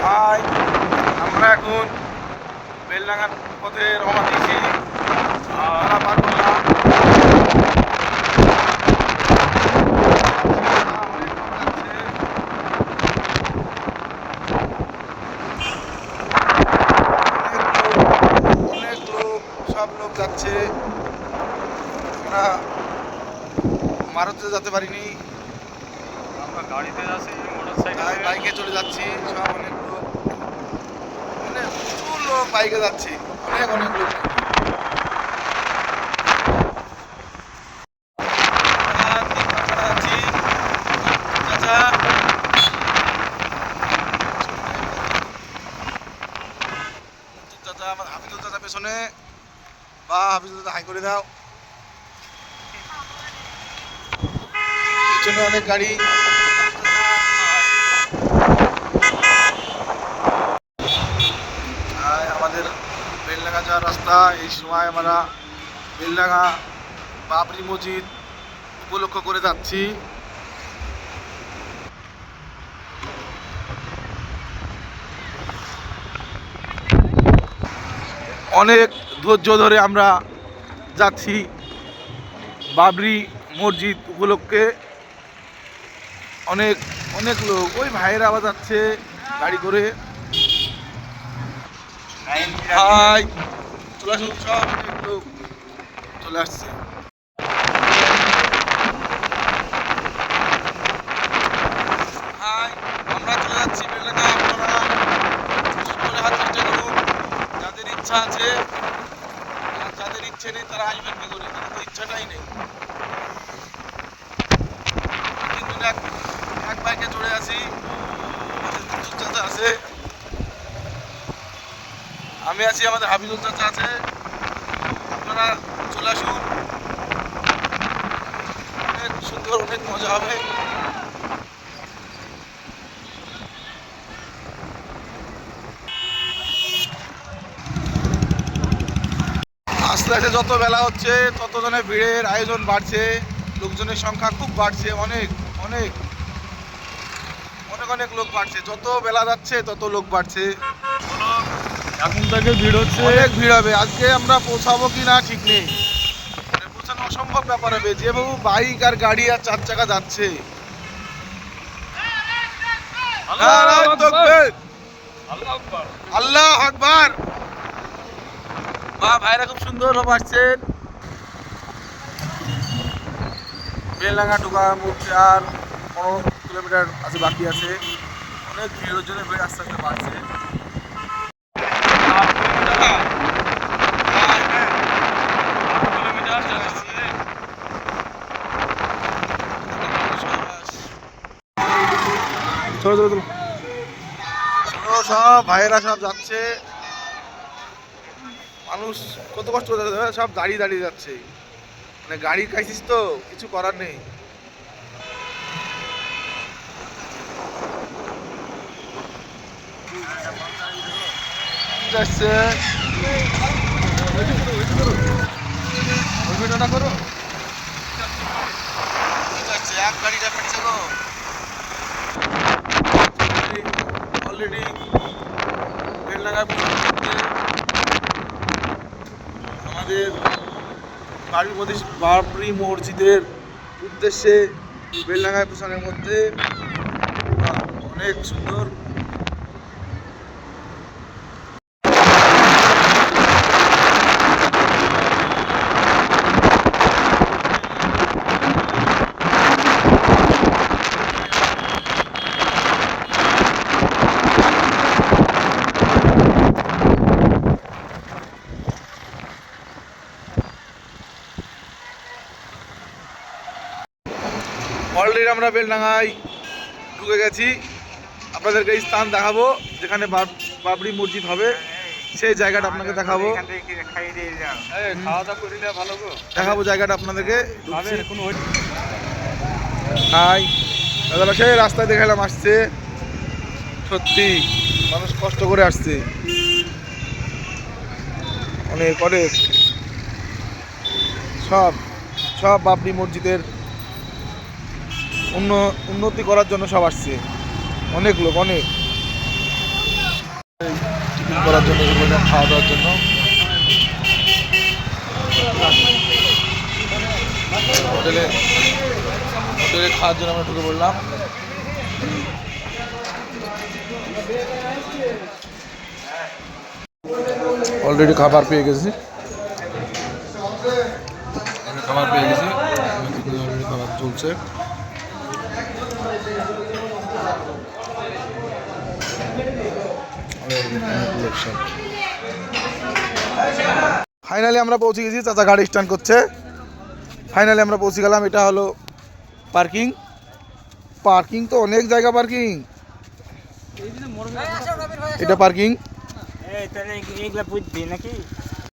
High, আমরা এখন বেলডাঙ্গার পথে রওনা দিয়েছি। পার করলাম। অনেক লোক, সব লোক যাচ্ছে। আমরা মারুতিতে যেতে পারিনি, আমরা গাড়িতে যাচ্ছি, মোটরসাইকেলে বাইকে চলে যাচ্ছি। সব অনেক লোক, মানে প্রচুর লোক বাইকে যাচ্ছি, অনেক অনেক লোক। আমার হাফিজুল চাচা পেছনে, বা হাফিজুল চাচা হাই করে দাও। পিছনে অনেক গাড়ি। আমাদের বেলডাঙ্গা যাওয়ার রাস্তা। এই সময় আমরা বেলডাঙ্গা বাবরি মসজিদ উপলক্ষ করে যাচ্ছি। অনেক ধৈর্য ধরে আমরা যাচ্ছি বাবরি মসজিদ উপলক্ষে। অনেক অনেক লোক, ওই ভাইয়েরা আবার যাচ্ছে গাড়ি করে। হাই, চলে আসুন, সব অনেক লোক চলে আসছে। হাই, আমরা চলে যাচ্ছি বেলডাঙ্গা। আপনারা চলে আসার চেষ্টা করুন, যাদের ইচ্ছা আছে। আর যাদের ইচ্ছে নেই তারা আসবেন কি করে, তাদের তো ইচ্ছাটাই নেই। তিনজন এক বাইকে চড়ে আসি, হাফিজুল চাচা আছে, আমি আছি, আমাদের হাফিজুল চাচা আছে। আপনারা চলে আসুন, অনেক সুন্দর, অনেক মজা হবে। আস্তে আস্তে যত বেলা হচ্ছে তত জনের ভিড়ের আয়োজন বাড়ছে, লোকজনের সংখ্যা খুব বাড়ছে, অনেক অনেক অনেক অনেক লোক বাড়ছে। যত বেলা যাচ্ছে তত লোক বাড়ছে। এখন থেকে ভিড় হচ্ছে, অনেক ভিড় হবে। আজকে আমরা পৌঁছাবো কি না ঠিক নেই, পৌঁছানো অসম্ভব ব্যাপার হবে। যেভাবে বাইক আর গাড়ি আর চার চাকা যাচ্ছে। আল্লাহ আকবার। বা ভাইরা খুব সুন্দর ভাবে আসছেন। বেলডাঙ্গা ঢোকা মুখে আর 15 কিলোমিটার আছে, বাকি আছে। অনেক ভিড়ের জন্য ভিড় আস্তে আস্তে বাড়ছে। সব ভাইয়েরা সব যাচ্ছে। মানুষ কত কষ্ট করে সব দাঁড়িয়ে দাঁড়িয়ে যাচ্ছে, মানে গাড়ি খাইছিস তো কিছু করার নেই। যাচ্ছে এক গাড়িটা ফেটেছে গো অলরেডি। বেলডাঙ্গা আমাদের বাবরি মসজিদের উদ্দেশ্যে বেলডাঙ্গা পিছনের মধ্যে অনেক সুন্দর। অলরেডি আমরা বেলডাঙ্গায় ঢুকে গেছি। আপনাদেরকে এই স্থান দেখাবো যেখানে বাবরি মসজিদ হবে, সেই জায়গাটা আপনাকে দেখাবো। দেখাবো জায়গাটা আপনাদেরকে। হাই দাদা, সেই রাস্তায় দেখালাম আসছে। সত্যি মানুষ কষ্ট করে আসছে, অনেক অনেক। সব সব বাবরি মসজিদের উন্নতি করার জন্য সব আসছে, অনেক লোক, অনেক। টিফিন করার জন্য ঢুকে পড়লাম, খাওয়া দাওয়ার জন্য। হোটেলে হোটেলে খাওয়ার জন্য আমরা ঢুকে পড়লাম। অলরেডি খাবার পেয়ে গেছি, খাবার পেয়ে গেছি, খাবার চলছে। ফাইনালি আমরা পৌঁছে গেছি, চাচা গাড়ি স্ট্যান্ড করছে। ফাইনালি আমরা পৌঁছে গেলাম। এটা হলো পার্কিং। পার্কিং তো অনেক জায়গা পার্কিং। এটা পার্কিং।